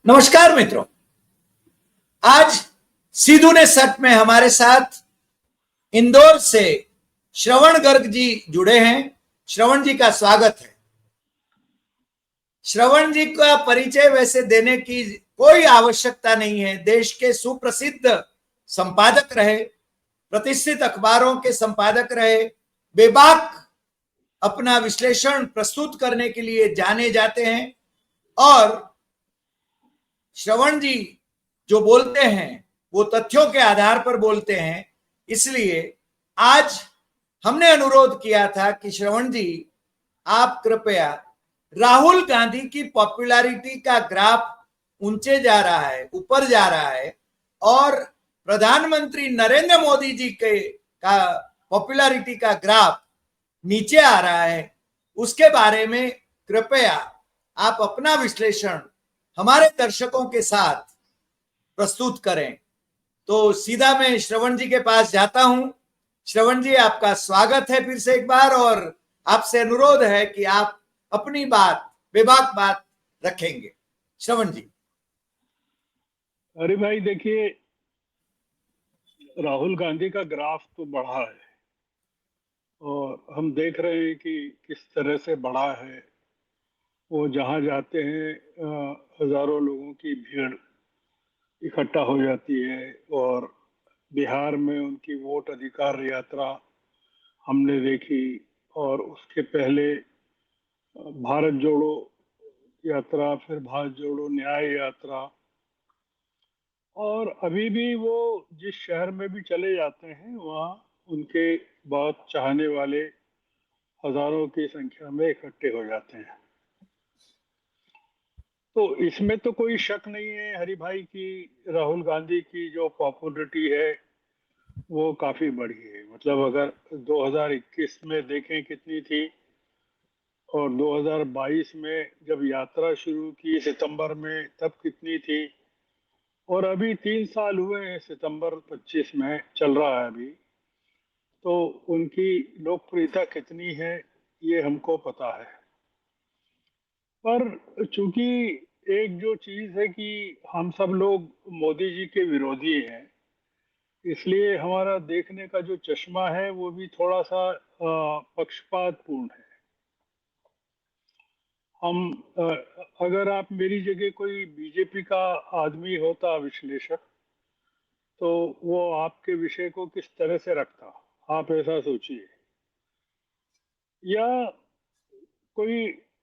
नमस्कार मित्रों, आज सीधू ने सट में हमारे साथ इंदौर से श्रवण गर्ग जी जुड़े हैं। श्रवण जी का स्वागत है। श्रवण जी का परिचय वैसे देने की कोई आवश्यकता नहीं है। देश के सुप्रसिद्ध संपादक रहे, प्रतिष्ठित अखबारों के संपादक रहे, बेबाक अपना विश्लेषण प्रस्तुत करने के लिए जाने जाते हैं और श्रवण जी जो बोलते हैं वो तथ्यों के आधार पर बोलते हैं। इसलिए आज हमने अनुरोध किया था कि श्रवण जी आप कृपया राहुल गांधी की पॉपुलैरिटी का ग्राफ ऊंचे जा रहा है, ऊपर जा रहा है और प्रधानमंत्री नरेंद्र मोदी जी के का पॉपुलैरिटी का ग्राफ नीचे आ रहा है, उसके बारे में कृपया आप अपना विश्लेषण हमारे दर्शकों के साथ प्रस्तुत करें। तो सीधा मैं श्रवण जी के पास जाता हूं। श्रवण जी, आपका स्वागत है फिर से एक बार और आपसे अनुरोध है कि आप अपनी बात, बेबाक बात रखेंगे। श्रवण जी। अरे भाई देखिए, राहुल गांधी का ग्राफ तो बढ़ा है और हम देख रहे हैं कि किस तरह से बढ़ा है। वो जहां जाते हैं हजारों लोगों की भीड़ इकट्ठा हो जाती है और बिहार में उनकी वोट अधिकार यात्रा हमने देखी और उसके पहले भारत जोड़ो यात्रा, फिर भारत जोड़ो न्याय यात्रा, और अभी भी वो जिस शहर में भी चले जाते हैं वहाँ उनके बहुत चाहने वाले हजारों की संख्या में इकट्ठे हो जाते हैं। तो इसमें तो कोई शक नहीं है हरि भाई की राहुल गांधी की जो पॉपुलरिटी है वो काफी बढ़ी है। मतलब अगर 2021 में देखें कितनी थी और 2022 में जब यात्रा शुरू की सितंबर में तब कितनी थी, और अभी 3 साल हुए हैं, सितंबर 25 में चल रहा है अभी, तो उनकी लोकप्रियता कितनी है ये हमको पता है। पर चूंकि एक जो चीज है कि हम सब लोग मोदी जी के विरोधी हैं, इसलिए हमारा देखने का जो चश्मा है वो भी थोड़ा सा पक्षपातपूर्ण है। हम अगर आप मेरी जगह कोई बीजेपी का आदमी होता, विश्लेषक, तो वो आपके विषय को किस तरह से रखता, आप ऐसा सोचिए। या कोई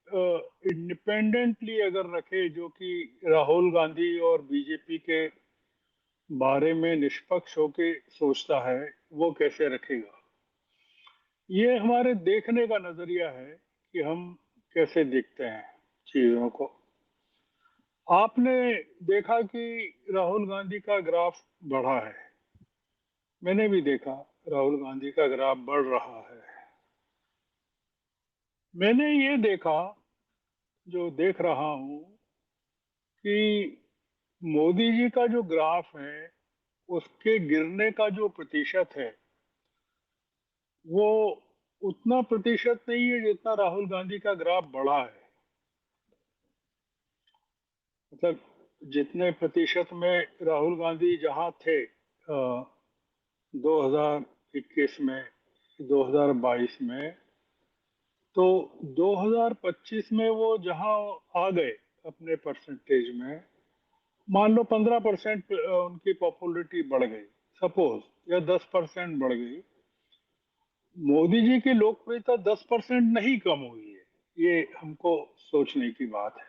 इंडिपेंडेंटली अगर रखे जो कि राहुल गांधी और बीजेपी के बारे में निष्पक्ष होके सोचता है, वो कैसे रखेगा। ये हमारे देखने का नजरिया है कि हम कैसे देखते हैं चीजों को। आपने देखा कि राहुल गांधी का ग्राफ बढ़ा है, मैंने भी देखा राहुल गांधी का ग्राफ बढ़ रहा है। मैंने ये देखा, जो देख रहा हूं, कि मोदी जी का जो ग्राफ है उसके गिरने का जो प्रतिशत है वो उतना प्रतिशत नहीं है जितना राहुल गांधी का ग्राफ बढ़ा है। मतलब जितने प्रतिशत में राहुल गांधी जहां थे 2021 में, 2022 में, तो 2025 में वो जहां आ गए अपने परसेंटेज में, मान लो 15% उनकी पॉपुलरिटी बढ़ गई, सपोज, या 10% बढ़ गई। मोदी जी की लोकप्रियता 10% नहीं कम हुई है। ये हमको सोचने की बात है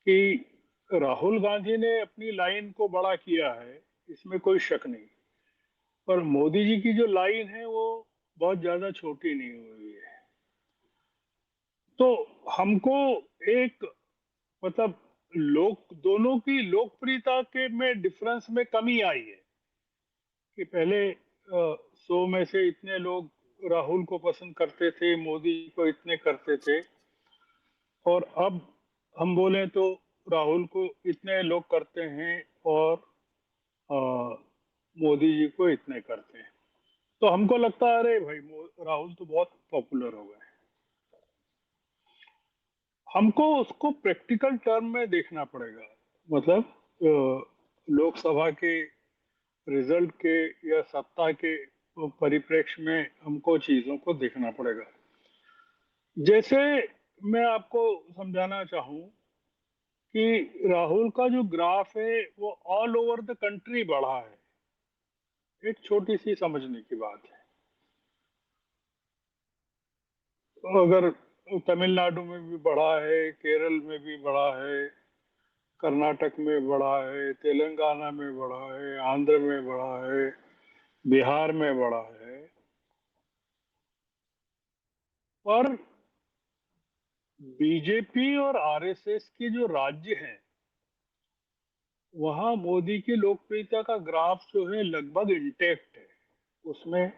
कि राहुल गांधी ने अपनी लाइन को बड़ा किया है, इसमें कोई शक नहीं, पर मोदी जी की जो लाइन है वो बहुत ज्यादा छोटी नहीं हुई है। तो हमको एक, मतलब, लोग दोनों की लोकप्रियता के में डिफरेंस में कमी आई है कि पहले 100 में से इतने लोग राहुल को पसंद करते थे, मोदी को इतने करते थे, और अब हम बोलें तो राहुल को इतने लोग करते हैं और अ, मोदी जी को इतने करते हैं। तो हमको लगता है अरे भाई राहुल तो बहुत पॉपुलर हो गए। हमको उसको प्रैक्टिकल टर्म में देखना पड़ेगा मतलब लोकसभा के रिजल्ट के या सत्ता के परिप्रेक्ष्य में हमको चीजों को देखना पड़ेगा। जैसे मैं आपको समझाना चाहूं कि राहुल का जो ग्राफ है वो ऑल ओवर द कंट्री बढ़ा है। एक छोटी सी समझने की बात है। तो अगर तमिलनाडु में भी बढ़ा है, केरल में भी बढ़ा है, कर्नाटक में बढ़ा है, तेलंगाना में बढ़ा है, आंध्र में बढ़ा है, बिहार में बढ़ा है, पर बीजेपी और आरएसएस के जो राज्य हैं वहां मोदी की लोकप्रियता का ग्राफ जो है लगभग इंटेक्ट है, उसमें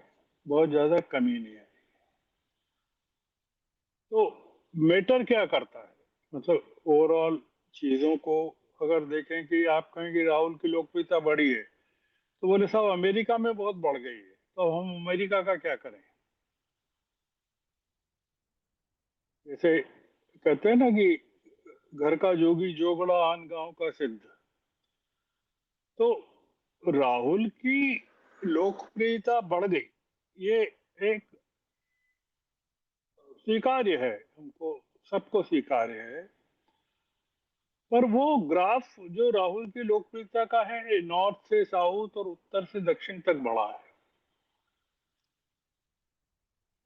बहुत ज्यादा कमी नहीं है। तो मैटर क्या करता है, मतलब ओवरऑल चीजों को अगर देखें कि आप कहें कि राहुल की लोकप्रियता बढ़ी है तो बोले साहब अमेरिका में बहुत बढ़ गई है, तो हम अमेरिका का क्या करें। जैसे कहते हैं ना कि घर का जोगी जोगड़ा आन गांव का सिद्ध। तो राहुल की लोकप्रियता बढ़ गई, ये एक स्वीकार्य है, हमको सबको स्वीकार्य है। पर वो ग्राफ जो राहुल की लोकप्रियता का है नॉर्थ से साउथ और उत्तर से दक्षिण तक बढ़ा है।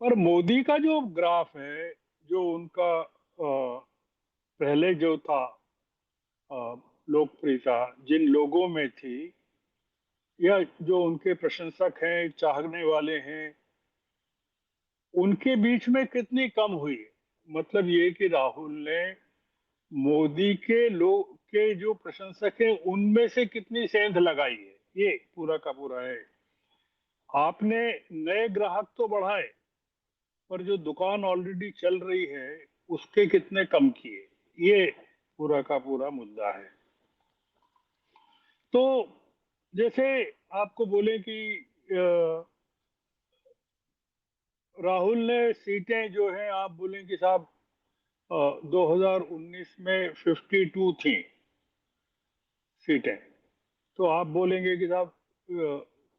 पर मोदी का जो ग्राफ है, जो उनका पहले जो था लोकप्रियता जिन लोगों में थी या जो उनके प्रशंसक हैं, चाहने वाले हैं, उनके बीच में कितनी कम हुई है। मतलब ये कि राहुल ने मोदी के लोग के जो प्रशंसक हैं उनमें से कितनी सेंध लगाई है, ये पूरा का पूरा है। आपने नए ग्राहक तो बढ़ाए पर जो दुकान ऑलरेडी चल रही है उसके कितने कम किए, ये पूरा का पूरा मुद्दा है। तो जैसे आपको बोले कि राहुल ने सीटें जो हैं, आप बोलें कि साहब 2019 में 52 थी सीटें, तो आप बोलेंगे कि साहब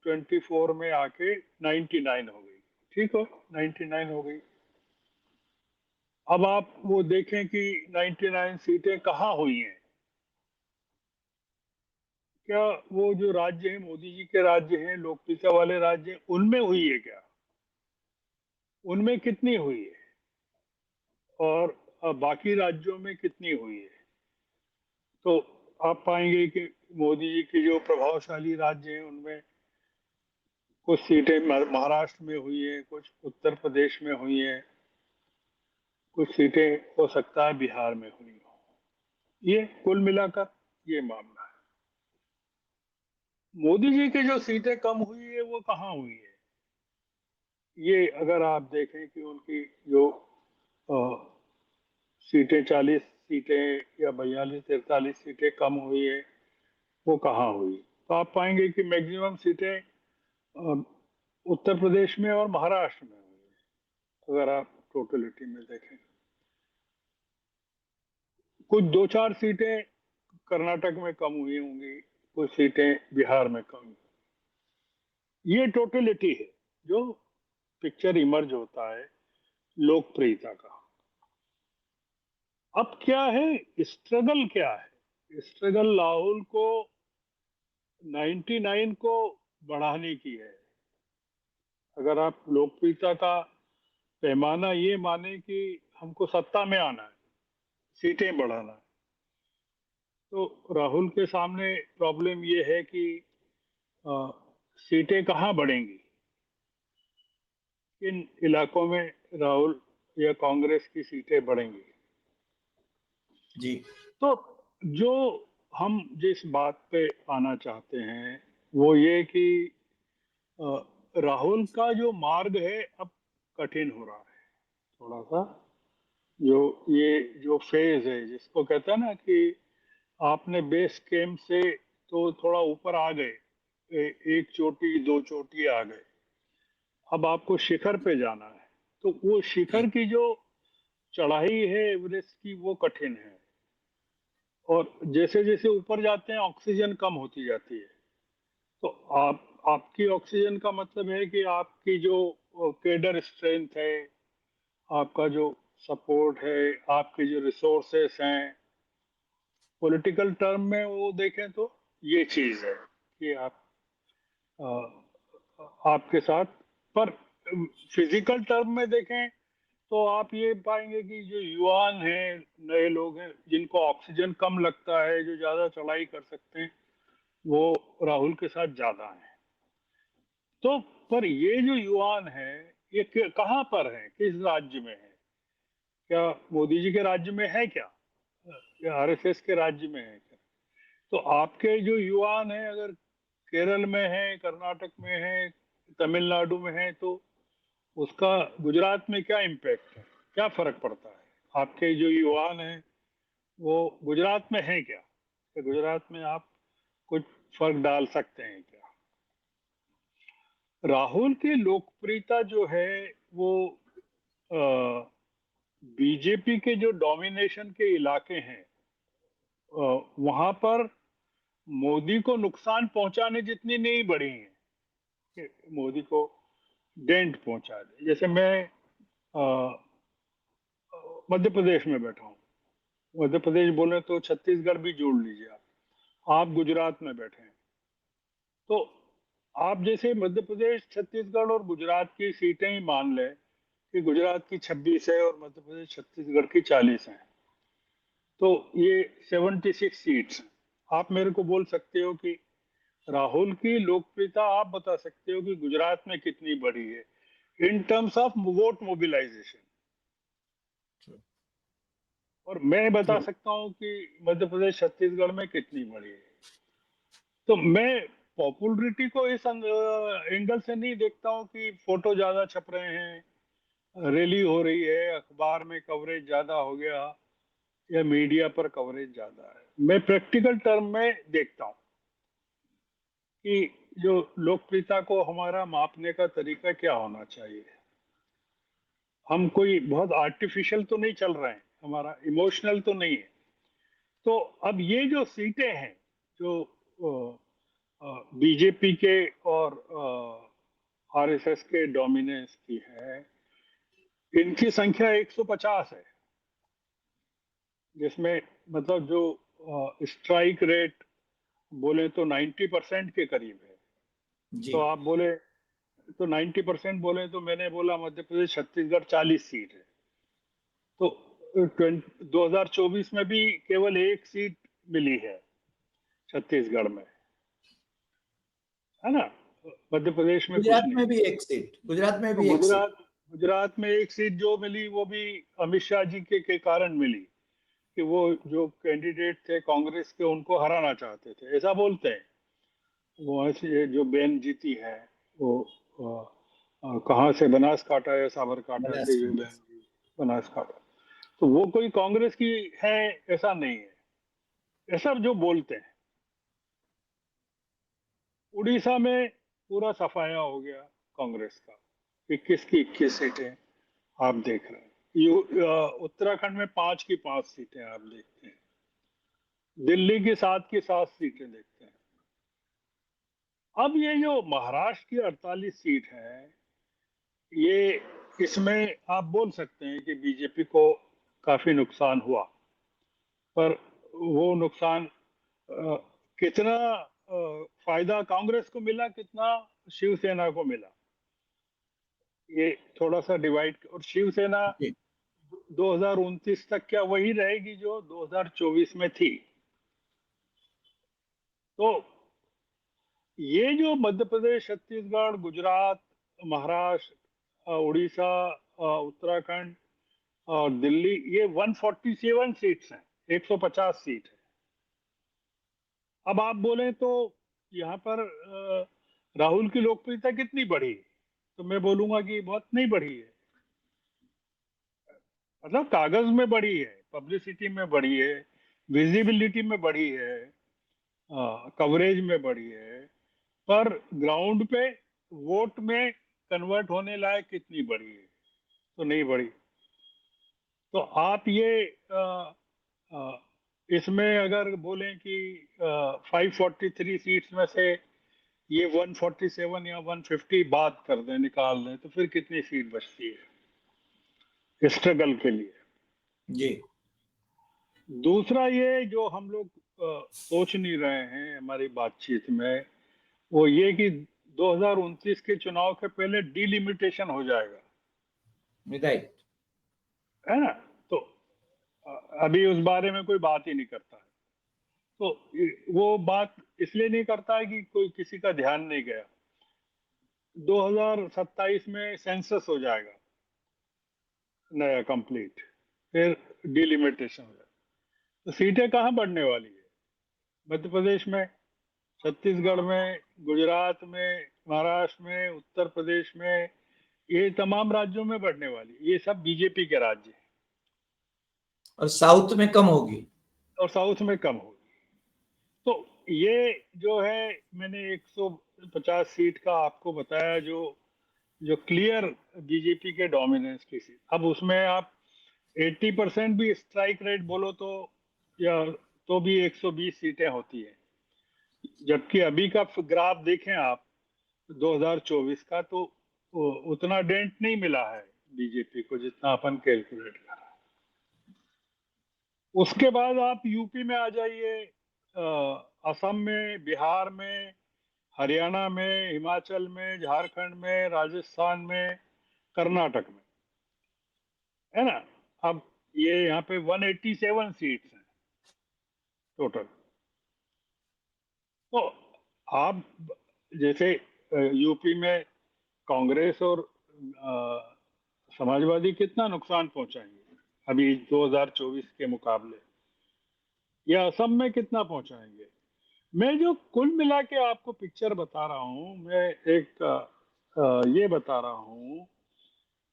24 में आके 99 हो गई। ठीक हो, 99 हो गई। अब आप वो देखें कि 99 सीटें कहाँ हुई हैं। क्या वो जो राज्य हैं, मोदी जी के राज्य हैं, लोकप्रियता वाले राज्य हैं, उनमें हुई है क्या, उनमें कितनी हुई है, और बाकी राज्यों में कितनी हुई है। तो आप पाएंगे कि मोदी जी के जो प्रभावशाली राज्य हैं उनमें कुछ सीटें महाराष्ट्र में हुई है, कुछ उत्तर प्रदेश में हुई है, कुछ सीटें हो सकता है बिहार में हुई हो। ये कुल मिलाकर ये मामला है। मोदी जी की जो सीटें कम हुई है वो कहाँ हुई है। ये अगर आप देखें कि उनकी जो अ, सीटें 40 सीटें या 42 43 सीटें कम हुई है, वो कहाँ हुई। तो आप पाएंगे कि मैक्सिमम सीटें अ, उत्तर प्रदेश में और महाराष्ट्र में हुई है। अगर आप टोटलिटी में देखें, कुछ 2 4 सीटें कर्नाटक में कम हुई होंगी, कुछ सीटें बिहार में कम। ये टोटलिटी है जो पिक्चर इमर्ज होता है लोकप्रियता का। अब क्या है स्ट्रगल, क्या है स्ट्रगल, राहुल को 99 को बढ़ाने की है। अगर आप लोकप्रियता का पैमाना ये माने कि हमको सत्ता में आना है, सीटें बढ़ाना है, तो राहुल के सामने प्रॉब्लम ये है कि अ, सीटें कहाँ बढ़ेंगी, किन इलाकों में राहुल या कांग्रेस की सीटें बढ़ेंगी। जी। तो जो हम जिस बात पे आना चाहते हैं वो ये कि राहुल का जो मार्ग है अब कठिन हो रहा है थोड़ा सा। जो ये जो फेज है जिसको कहते हैं ना कि आपने बेस कैंप से तो थोड़ा ऊपर आ गए, एक चोटी दो चोटी आ गए, अब आपको शिखर पे जाना है। तो वो शिखर जी। की जो चढ़ाई है एवरेस्ट की वो कठिन है। और जैसे जैसे ऊपर जाते हैं ऑक्सीजन कम होती जाती है। तो आपकी ऑक्सीजन का मतलब है कि आपकी जो केडर स्ट्रेंथ है, आपका जो सपोर्ट है, आपके जो रिसोर्सेस हैं, पॉलिटिकल टर्म में वो देखें तो ये चीज है कि अ, आपके साथ। पर फिजिकल टर्म में देखें तो आप ये पाएंगे कि जो युवान हैं, नए लोग हैं, जिनको ऑक्सीजन कम लगता है, जो ज्यादा चढ़ाई कर सकते हैं, वो राहुल के साथ ज्यादा हैं। तो पर ये जो युवान है, ये कहाँ पर है, किस राज्य में है? क्या मोदी जी के राज्य में है क्या, या आरएसएस के राज्य में है क्या? तो आपके जो युवान हैं, अगर केरल में है, कर्नाटक में है, तमिलनाडु में है, तो उसका गुजरात में क्या इम्पैक्ट है, क्या फर्क पड़ता है? आपके जो युवान हैं वो गुजरात में है क्या? तो गुजरात में आप कुछ फर्क डाल सकते हैं क्या? राहुल की लोकप्रियता जो है वो बीजेपी के जो डोमिनेशन के इलाके हैं, वहां पर मोदी को नुकसान पहुंचाने जितनी नहीं बढ़ी है कि मोदी को डेंट पहुंचा दे। जैसे मैं अ, मध्य प्रदेश में बैठा हूँ, मध्य प्रदेश बोले तो छत्तीसगढ़ भी जोड़ लीजिए। आप गुजरात में बैठे हैं, तो आप जैसे मध्य प्रदेश, छत्तीसगढ़ और गुजरात की सीटें ही मान लें कि गुजरात की 26 है और मध्य प्रदेश छत्तीसगढ़ की 40 है, तो ये 76 सीट्स। आप मेरे को बोल सकते हो कि राहुल की लोकप्रियता आप बता सकते हो कि गुजरात में कितनी बढ़ी है in terms of vote mobilisation, और मैं बता True. सकता हूँ कि मध्य प्रदेश छत्तीसगढ़ में कितनी बढ़ी है। तो मैं पॉपुलरिटी को इस एंगल से नहीं देखता हूँ कि फोटो ज्यादा छप रहे हैं, रैली हो रही है, अखबार में कवरेज ज्यादा हो गया, या मीडिया पर कवरेज ज्यादा है। मैं प्रैक्टिकल टर्म में देखता हूँ कि जो लोकप्रियता को हमारा मापने का तरीका क्या होना चाहिए। हम कोई बहुत आर्टिफिशियल तो नहीं चल रहे हैं, हमारा इमोशनल तो नहीं है। तो अब ये जो सीटें हैं जो बीजेपी के और आरएसएस के डोमिनेंस की है, इनकी संख्या 150 है, जिसमें मतलब जो स्ट्राइक रेट बोले तो 90% के करीब है। जी। तो आप बोले तो 90% बोले, तो मैंने बोला मध्य प्रदेश छत्तीसगढ़ 40 सीट है, तो 2024 में भी केवल एक सीट मिली है छत्तीसगढ़ में, है ना? मध्य प्रदेश में कुछ गुजरात नहीं। में भी एक सीट, गुजरात में तो भी एक सीट। गुजरात में एक सीट जो मिली वो भी अमित शाह जी के कारण मिली, कि वो जो कैंडिडेट थे कांग्रेस के उनको हराना चाहते थे, ऐसा बोलते हैं। वो ऐसे जो बेन जीती है, वो कहाँ से, बनासकाठा या साबरकांठा से जो बनासकांठा बेन से। जी, बनासकाठा, तो वो कोई कांग्रेस की है ऐसा नहीं है, ऐसा जो बोलते हैं। उड़ीसा में पूरा सफाया हो गया कांग्रेस का, 21 की 21 सीटें आप देख रहे हैं। उत्तराखंड में 5 की 5 सीटें आप देखते हैं, दिल्ली की 7 की 7 सीटें देखते हैं। अब ये जो महाराष्ट्र की 48 सीट है, ये इसमें आप बोल सकते हैं कि बीजेपी को काफी नुकसान हुआ, पर वो नुकसान कितना फायदा कांग्रेस को मिला, कितना शिवसेना को मिला, ये थोड़ा सा डिवाइड। और शिवसेना जी। 2029 तक क्या वही रहेगी जो 2024 में थी? तो ये जो मध्य प्रदेश, छत्तीसगढ़, गुजरात, महाराष्ट्र, उड़ीसा, उत्तराखंड और दिल्ली, ये 147 सीट्स हैं, 150 सीट है। अब आप बोले तो यहाँ पर राहुल की लोकप्रियता कितनी बढ़ी, तो मैं बोलूंगा कि बहुत नहीं बढ़ी है। मतलब कागज में बढ़ी है, पब्लिसिटी में बढ़ी है, विजिबिलिटी में बढ़ी है, कवरेज में बढ़ी है, पर ग्राउंड पे वोट में कन्वर्ट होने लायक कितनी बढ़ी है? तो नहीं बढ़ी। तो आप ये इसमें अगर बोलें कि 543 सीट्स में से ये 147 या 150 बात कर दें, निकाल दें, तो फिर कितनी सीट बचती है स्ट्रगल के लिए। जी। दूसरा, ये जो हम लोग सोच नहीं रहे हैं हमारी बातचीत में, वो ये कि 2029 के चुनाव के पहले डिलिमिटेशन हो जाएगा, राइट। है ना। तो अभी उस बारे में कोई बात ही नहीं करता है। तो वो बात इसलिए नहीं करता है कि कोई किसी का ध्यान नहीं गया। 2027 में सेंसस हो जाएगा नया कंप्लीट, फिर डिलिमिटेशन हो जाएगा। तो सीटें कहाँ बढ़ने वाली है? मध्य प्रदेश में, छत्तीसगढ़ में, गुजरात में, महाराष्ट्र में, उत्तर प्रदेश में, ये तमाम राज्यों में बढ़ने वाली। ये सब बीजेपी के राज्य हैं। और साउथ में कम होगी। और साउथ में कम होगी। तो ये जो है, मैंने 150 सीट का आपको बताया, जो जो क्लियर बीजेपी के डोमिनेंस की सीट। अब उसमें आप 80% भी स्ट्राइक रेट बोलो तो, या तो भी 120 सीटें होती है। जबकि अभी का ग्राफ देखें आप 2024 का, तो उतना डेंट नहीं मिला है बीजेपी को जितना अपन कैलकुलेट कर रहे हैं। उसके बाद आप यूपी में आ जाइए, असम में, बिहार में, हरियाणा में, हिमाचल में, झारखंड में, राजस्थान में, कर्नाटक में, है ना। अब ये यहाँ पे 187 सीट्स हैं टोटल। तो आप जैसे यूपी में कांग्रेस और समाजवादी कितना नुकसान पहुंचाएंगे अभी 2024 के मुकाबले, या असम में कितना पहुंचाएंगे? मैं जो कुल मिला के आपको पिक्चर बता रहा हूँ, मैं एक ये बता रहा हूँ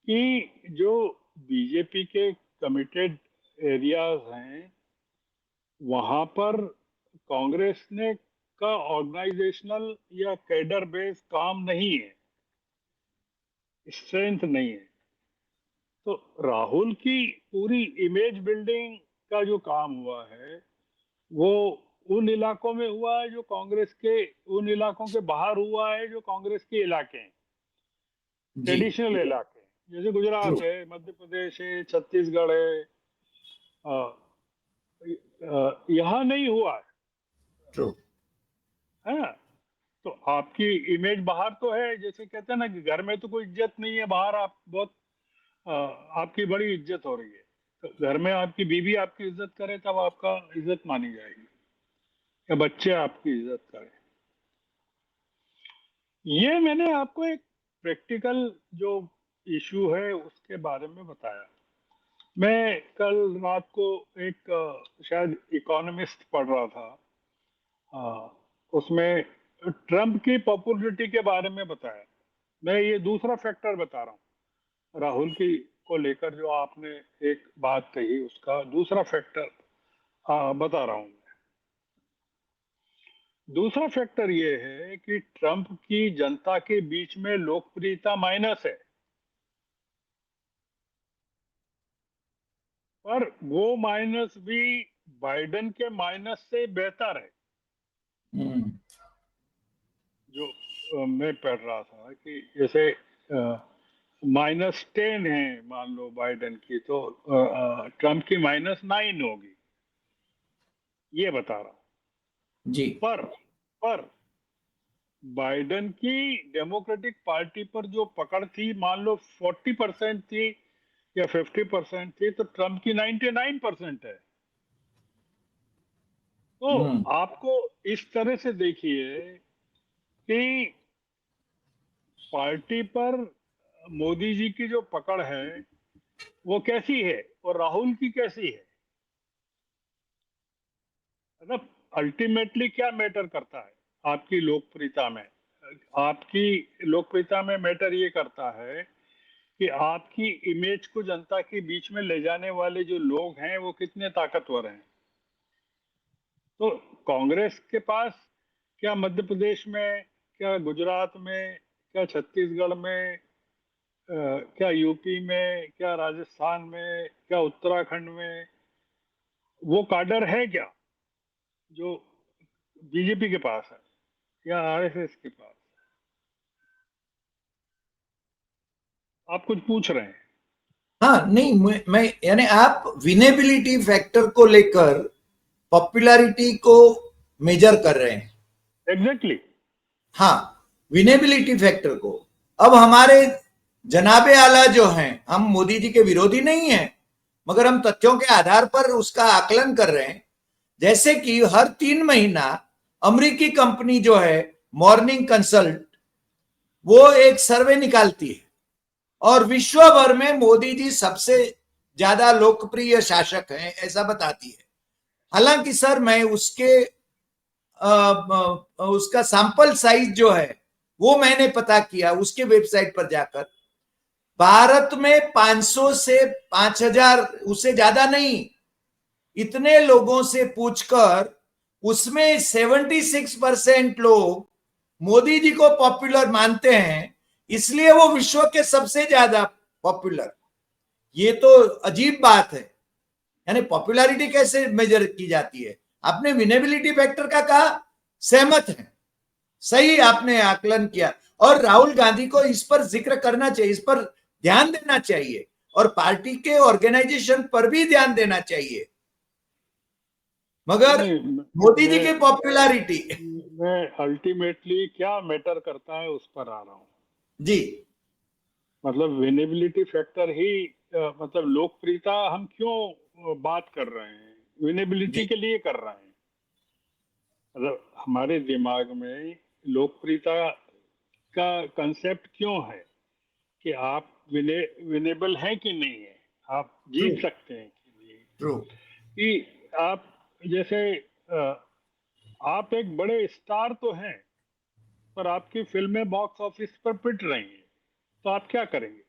कि जो बीजेपी के कमिटेड एरियाज हैं, वहां पर कांग्रेस ने का ऑर्गेनाइजेशनल या कैडर बेस काम नहीं है, स्ट्रेंथ नहीं है। तो राहुल की पूरी इमेज बिल्डिंग का जो काम हुआ है, वो उन इलाकों में हुआ है जो कांग्रेस के, उन इलाकों के बाहर हुआ है जो कांग्रेस के इलाके हैं, जी। ट्रेडिशनल इलाके हैं। जैसे ट्रू। गुजरात है, मध्य प्रदेश है, छत्तीसगढ़ है, यहाँ नहीं हुआ ट्रू। है ना। तो आपकी इमेज बाहर तो है, जैसे कहते हैं ना कि घर में तो कोई इज्जत नहीं है, बाहर आप बहुत अ, आपकी बड़ी इज्जत हो रही है। तो घर में आपकी बीवी आपकी इज्जत करे तब आपका इज्जत मानी जाएगी, या बच्चे आपकी इज्जत करें। ये मैंने आपको एक प्रैक्टिकल जो इशू है उसके बारे में बताया। मैं कल रात को एक शायद इकोनॉमिस्ट पढ़ रहा था, उसमें ट्रम्प की पॉपुलरिटी के बारे में बताया। मैं ये दूसरा फैक्टर बता रहा हूँ राहुल की को लेकर, जो आपने एक बात कही उसका दूसरा फैक्टर बता रहा हूँ। दूसरा फैक्टर ये है कि ट्रम्प की जनता के बीच में लोकप्रियता माइनस है, पर वो माइनस भी बाइडेन के माइनस से बेहतर है। हम्म। जो मैं पढ़ रहा था कि जैसे -10 है मान लो बाइडेन की, तो ट्रम्प की -9 होगी, ये बता रहा हूं। जी। पर बाइडेन की डेमोक्रेटिक पार्टी पर जो पकड़ थी, मान लो 40% थी या 50% थी, तो ट्रम्प की 99% है। तो हम्म। आपको इस तरह से देखिए कि पार्टी पर मोदी जी की जो पकड़ है वो कैसी है और राहुल की कैसी है। मतलब अल्टीमेटली क्या मैटर करता है आपकी लोकप्रियता में? आपकी लोकप्रियता में मैटर ये करता है कि आपकी इमेज को जनता के बीच में ले जाने वाले जो लोग हैं वो कितने ताकतवर हैं। तो कांग्रेस के पास, क्या मध्य प्रदेश में, क्या गुजरात में, क्या छत्तीसगढ़ में, क्या यूपी में, क्या राजस्थान में, क्या उत्तराखंड में, वो काडर है क्या जो बीजेपी के पास है या आरएसएस के पास? आप कुछ पूछ रहे हैं? हाँ नहीं, मैं यानी आप विनेबिलिटी फैक्टर को लेकर पॉपुलैरिटी को मेजर कर रहे हैं। एग्जैक्टली। हाँ, विनेबिलिटी फैक्टर को। अब हमारे जनाबे आला जो हैं, हम मोदी जी के विरोधी नहीं हैं, मगर हम तथ्यों के आधार पर उसका आकलन कर रहे हैं। जैसे कि हर 3 महीना अमेरिकी कंपनी जो है मॉर्निंग कंसल्ट, वो एक सर्वे निकालती है और विश्व भर में मोदी जी सबसे ज्यादा लोकप्रिय शासक हैं ऐसा बताती है। हालांकि सर मैं उसका सैंपल साइज जो है वो मैंने पता किया उसके वेबसाइट पर जाकर। भारत में 500 से 5000, उससे ज्यादा नहीं, इतने लोगों से पूछकर उसमें 76% लोग मोदी जी को पॉपुलर मानते हैं, इसलिए वो विश्व के सबसे ज्यादा पॉपुलर। ये तो अजीब बात है। यानी पॉपुलैरिटी कैसे मेजर की जाती है? आपने विनेबिलिटी फैक्टर का कहा, सहमत है, सही आपने आकलन किया। और राहुल गांधी को इस पर जिक्र करना चाहिए, इस पर ध्यान देना चाहिए और पार्टी के ऑर्गेनाइजेशन पर भी ध्यान देना चाहिए। मगर नहीं, मोदी जी की पॉपुलैरिटी। मैं अल्टीमेटली क्या मैटर करता है उस पर आ रहा हूँ। जी मतलब विनेबिलिटी फैक्टर ही मतलब लोकप्रियता हम क्यों बात कर रहे हैं? विनेबिलिटी जी के लिए कर रहे हैं। मतलब हमारे दिमाग में लोकप्रियता का कंसेप्ट क्यों है कि आप विनेबल हैं कि नहीं है, आप ट्रू जीत सकते हैं कि नहीं, ट्रू। कि आप जैसे आप एक बड़े स्टार तो हैं पर आपकी फिल्में बॉक्स ऑफिस पर पिट रही हैं, तो आप क्या करेंगे?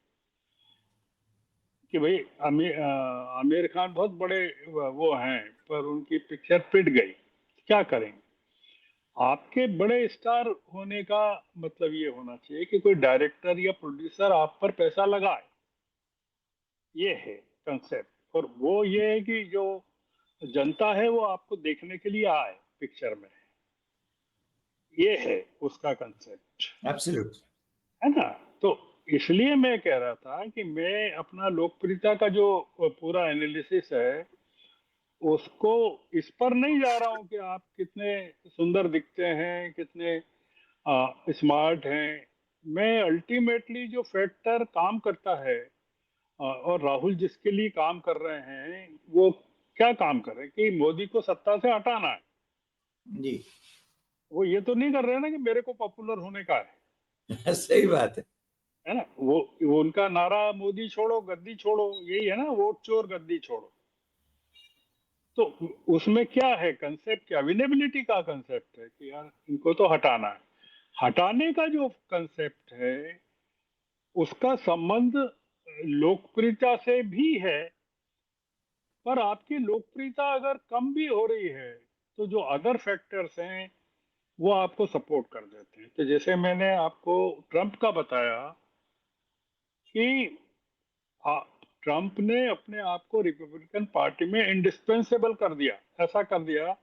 कि भाई आमिर खान बहुत बड़े वो हैं पर उनकी पिक्चर पिट गई, क्या करेंगे? आपके बड़े स्टार होने का मतलब ये होना चाहिए कि कोई डायरेक्टर या प्रोड्यूसर आप पर पैसा लगाए, ये है कंसेप्ट। और वो ये है कि जो जनता है वो आपको देखने के लिए आए पिक्चर में, ये है उसका कंसेप्ट, एब्सोल्यूट। है ना? तो इसलिए मैं कह रहा था कि मैं अपना लोकप्रियता का जो पूरा एनालिसिस है उसको इस पर नहीं जा रहा हूं कि आप कितने सुंदर दिखते हैं, कितने स्मार्ट हैं। मैं अल्टीमेटली जो फैक्टर काम करता है और राहुल जिसके लिए काम कर रहे हैं वो क्या काम कर रहे हैं कि मोदी को सत्ता से हटाना है। जी वो ये तो नहीं कर रहे हैं ना कि मेरे को पॉपुलर होने का सही बात है। है ना? वो उनका नारा मोदी छोड़ो गद्दी छोड़ो, यही है ना, वोट चोर गद्दी छोड़ो। तो उसमें क्या है कंसेप्ट, क्या विनेबिलिटी का कंसेप्ट है कि यार इनको तो हटाना है। हटाने का जो कंसेप्ट है उसका संबंध लोकप्रियता से भी है, पर आपकी लोकप्रियता अगर कम भी हो रही है तो जो अदर फैक्टर्स हैं वो आपको सपोर्ट कर देते हैं। तो जैसे मैंने आपको ट्रंप का बताया कि आ, ट्रंप ने अपने आप को रिपब्लिकन पार्टी में इंडिस्पेंसेबल कर दिया, ऐसा कर दिया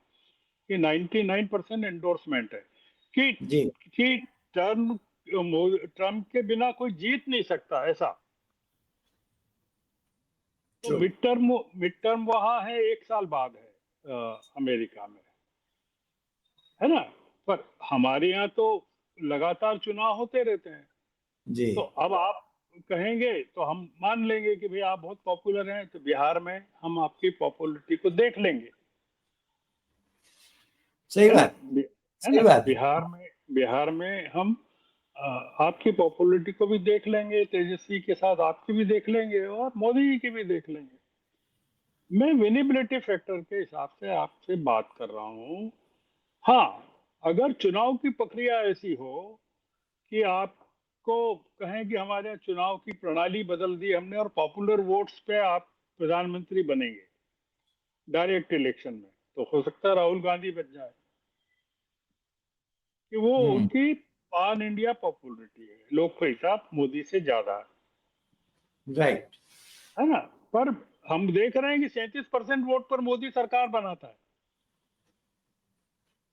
कि 99% एंडोर्समेंट है कि जी कि टर्म ट्रम्प के बिना कोई जीत नहीं सकता ऐसा। तो ट्रू। मिड टर्म वहां है 1 साल बाद है अमेरिका में, है ना? पर हमारे यहाँ तो लगातार चुनाव होते रहते हैं। जी तो अब आप कहेंगे तो हम मान लेंगे कि भाई आप बहुत पॉपुलर हैं, तो बिहार में हम आपकी पॉपुलरिटी को देख लेंगे, सही है ना? बात। है सही ना? बात है। बिहार में हम अ, आपकी पॉपुलरिटी को भी देख लेंगे, तेजस्वी के साथ आपकी भी देख लेंगे और मोदी जी की भी देख लेंगे। मैं विनेबिलिटी फैक्टर के हिसाब से आपसे बात कर रहा हूँ। हाँ, अगर चुनाव की प्रक्रिया ऐसी हो कि आपको कहें कि हमारे यहाँ चुनाव की प्रणाली बदल दी हमने और पॉपुलर वोट्स पे आप प्रधानमंत्री बनेंगे डायरेक्ट इलेक्शन में, तो हो सकता है राहुल गांधी बच जाए कि वो हम्म। उनकी पान इंडिया पॉपुलरिटी है, लोकप्रियता मोदी से ज्यादा राइट। है ना? पर हम देख रहे हैं कि 37% वोट पर मोदी सरकार बनाता है।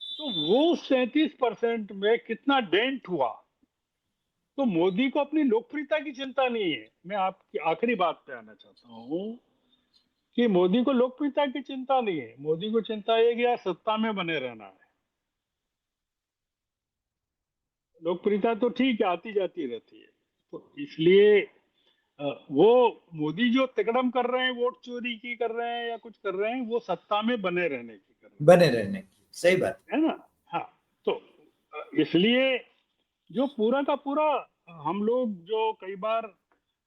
तो वो 37% में कितना डेंट हुआ। तो मोदी को अपनी लोकप्रियता की चिंता नहीं है। मैं आपकी आखिरी बात पे आना चाहता हूँ कि मोदी को लोकप्रियता की चिंता नहीं है। मोदी को चिंता है कि यार सत्ता में बने रहना है। लोकप्रियता तो ठीक है, आती जाती रहती है। तो इसलिए वो मोदी जो तिकड़म कर रहे हैं, वोट चोरी की कर रहे हैं या कुछ कर रहे हैं, वो सत्ता में बने रहने की कर रहे बने रहने की, सही बात। हैं, है ना। हाँ। तो इसलिए जो पूरा का पूरा हम लोग जो कई बार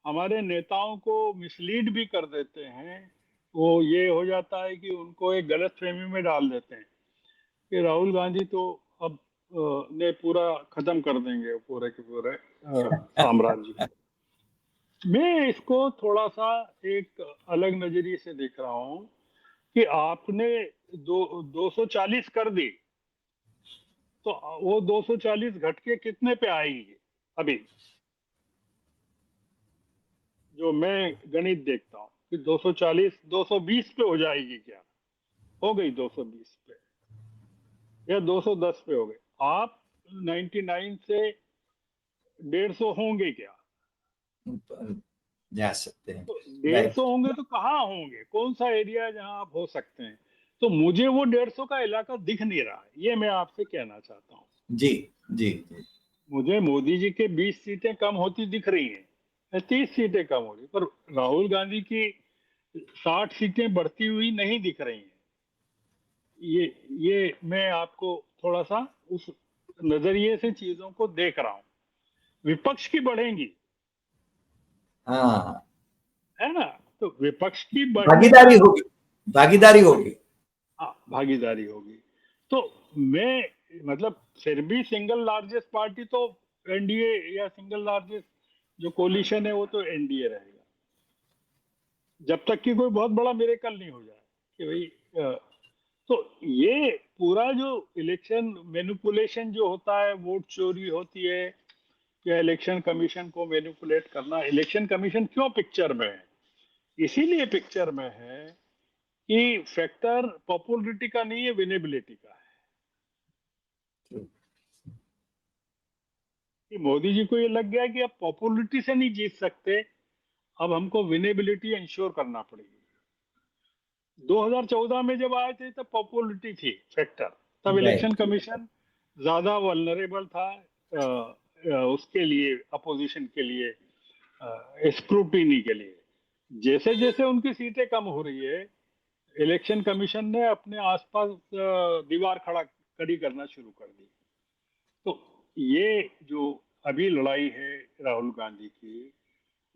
हमारे नेताओं को मिसलीड भी कर देते हैं, वो ये हो जाता है कि उनको एक गलत फहमी में डाल देते हैं कि राहुल गांधी तो अब ने पूरा खत्म कर देंगे पूरे के पूरे साम्राज्य को। मैं इसको थोड़ा सा एक अलग नजरिए से देख रहा हूं कि आपने 240 कर दी, तो वो 240 घट के कितने पे आएगी अभी, जो मैं गणित देखता हूँ कि 240 220 पे हो जाएगी क्या। हो गई 220 पे या 210 पे हो गए। आप 99 से 150 होंगे क्या। जा सकते हैं। तो 150 राइट। होंगे तो कहाँ होंगे, कौन सा एरिया है जहां आप हो सकते हैं। तो मुझे वो 150 का इलाका दिख नहीं रहा है, ये मैं आपसे कहना चाहता हूँ। जी जी जी। मुझे मोदी जी के 20 सीटें कम होती दिख रही हैं, 30 सीटें कम हो रही, पर राहुल गांधी की 60 सीटें बढ़ती हुई नहीं दिख रही हैं। ये मैं आपको थोड़ा सा उस नजरिए से चीजों को देख रहा हूं। विपक्ष की बढ़ेंगी, हाँ, है ना। तो विपक्ष की बढ़ने का, भागीदारी होगी, भागीदारी होगी। हाँ, भागीदारी होगी। तो मैं मतलब फिर भी सिंगल लार्जेस्ट पार्टी तो एनडीए, या सिंगल लार्जेस्ट जो कोलिशन है वो तो एनडीए रहेगा, जब तक कि कोई बहुत बड़ा मिरेकल नहीं हो जाए कि भाई तो ये पूरा जो इलेक्शन मैनिपुलेशन जो होता है, वोट चोरी होती है या इलेक्शन कमीशन को मैनिपुलेट करना। इलेक्शन कमीशन क्यों पिक्चर में है, इसीलिए पिक्चर में है कि फैक्टर पॉपुलरिटी का नहीं है, विनेबिलिटी का है। कि मोदी जी को ये लग गया कि अब पॉपुलरिटी से नहीं जीत सकते, अब हमको विनेबिलिटी इंश्योर करना पड़ेगी। 2014 में जब आए थे तब पॉपुलरिटी थी फैक्टर, तब इलेक्शन राइट। कमीशन ज्यादा वल्नरेबल था उसके लिए, अपोजिशन के लिए, स्क्रूटिनी के लिए। जैसे जैसे उनकी सीटें कम हो रही है, इलेक्शन कमीशन ने अपने आसपास दीवार खड़ी करना शुरू कर दी। तो ये जो अभी लड़ाई है राहुल गांधी की,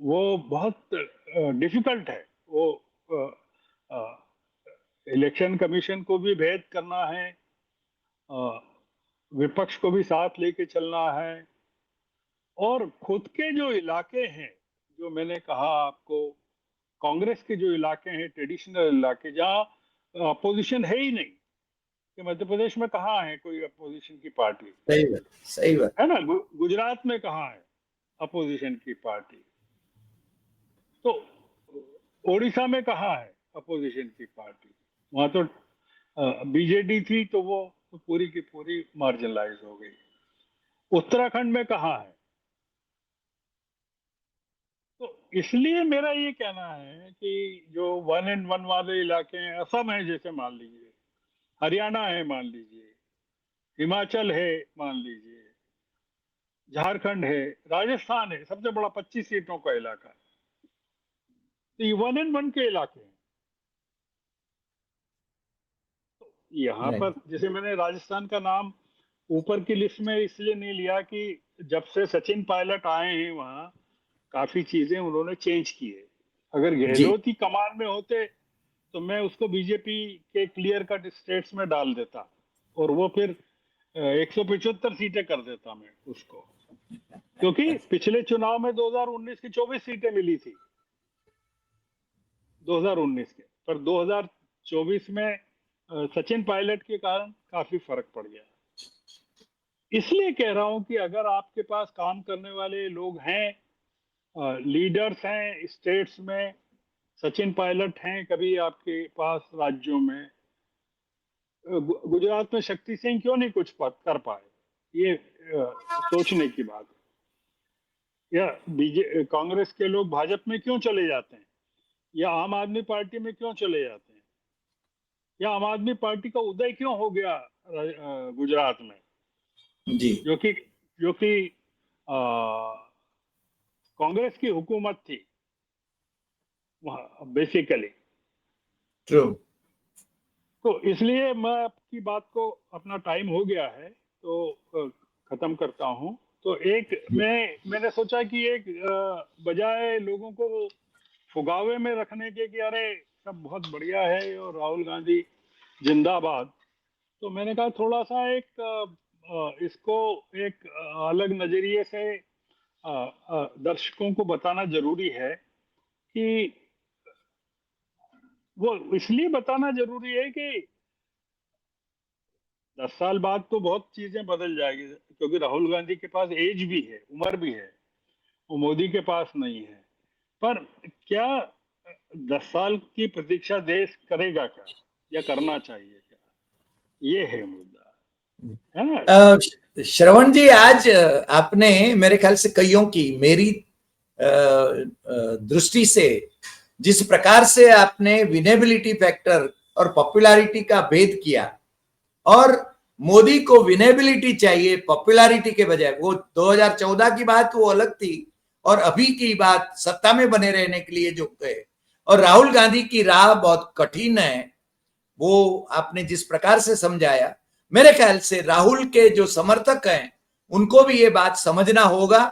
वो बहुत डिफिकल्ट है। वो इलेक्शन कमीशन को भी भेद करना है, अ, विपक्ष को भी साथ लेके चलना है, और खुद के जो इलाके हैं, जो मैंने कहा आपको, कांग्रेस के जो इलाके हैं, ट्रेडिशनल इलाके जहां अपोजिशन है ही नहीं, कि मध्य प्रदेश में कहाँ है कोई अपोजिशन की पार्टी, सही बात, सही बात। है ना। गुजरात में कहाँ है अपोजिशन की पार्टी, तो ओडिशा में कहाँ है अपोजिशन की पार्टी। वहां तो बीजेडी थी, तो वो तो पूरी की पूरी मार्जिनलाइज हो गई। उत्तराखंड में कहाँ है। तो इसलिए मेरा ये कहना है कि जो 1 and 1 वाले इलाके हैं, असम है जैसे मान लीजिए, हरियाणा है मान लीजिए, हिमाचल है मान लीजिए, झारखंड है, राजस्थान है, सबसे बड़ा 25 सीटों का इलाका है। तो ये 1 and 1 के इलाके हैं। यहाँ पर राइट। जैसे मैंने राजस्थान का नाम ऊपर की लिस्ट में इसलिए नहीं लिया कि जब से सचिन पायलट आए हैं वहाँ काफी चीजें उन्होंने चेंज की है। अगर जी। गहलोत ही कमान में होते तो मैं उसको बीजेपी के क्लियर कट स्टेट्स में डाल देता, और वो फिर 175 सीटें कर देता मैं उसको, क्योंकि पिछले चुनाव में 2019 की 24 सीटें मिली थी 2019 के, पर 2024 में सचिन पायलट के कारण काफी फर्क पड़ गया। इसलिए कह रहा हूं कि अगर आपके पास काम करने वाले लोग हैं, लीडर्स हैं स्टेट्स में, सचिन पायलट हैं कभी आपके पास राज्यों में, गुजरात में शक्ति सिंह क्यों नहीं कुछ कर पाए, ये सोचने की बात है। या कांग्रेस के लोग भाजपा में क्यों चले जाते हैं, या आम आदमी पार्टी में क्यों चले जाते हैं, या आम आदमी पार्टी का उदय क्यों हो गया गुजरात में, जी, जो कि कांग्रेस की हुकूमत थी वहां बेसिकली। ट्रू। तो इसलिए मैं आपकी बात को, अपना टाइम हो गया है तो खत्म करता हूं। तो मैंने सोचा कि एक बजाय लोगों को फुगावे में रखने के कि अरे सब बहुत बढ़िया है और राहुल गांधी जिंदाबाद, तो मैंने कहा थोड़ा सा इसको एक अलग नजरिए से दर्शकों को बताना जरूरी है। कि वो इसलिए बताना जरूरी है कि 10 साल बाद तो बहुत चीजें बदल जाएगी, क्योंकि राहुल गांधी के पास एज भी है, उम्र भी है, वो मोदी के पास नहीं है। पर क्या 10 साल की प्रतीक्षा देश करेगा क्या, या करना चाहिए क्या, ये है मुद्दा, है ना। श्रवण जी, आज आपने मेरे ख्याल से कईयों की, मेरी दृष्टि से जिस प्रकार से आपने विनेबिलिटी फैक्टर और पॉपुलैरिटी का भेद किया, और मोदी को विनेबिलिटी चाहिए पॉपुलैरिटी के बजाय, वो 2014 की बात वो अलग थी, और अभी की बात सत्ता में बने रहने के लिए जो गए, और राहुल गांधी की राह बहुत कठिन है, वो आपने जिस प्रकार से समझाया, मेरे ख्याल से राहुल के जो समर्थक हैं उनको भी ये बात समझना होगा,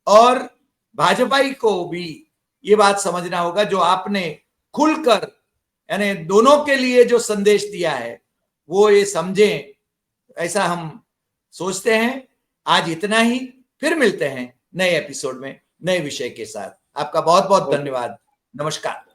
और भाजपाई को भी ये बात समझना होगा, जो आपने खुलकर यानी दोनों के लिए जो संदेश दिया है वो ये समझें, ऐसा हम सोचते हैं। आज इतना ही, फिर मिलते हैं नए एपिसोड में नए विषय के साथ। आपका बहुत बहुत धन्यवाद। नमस्कार।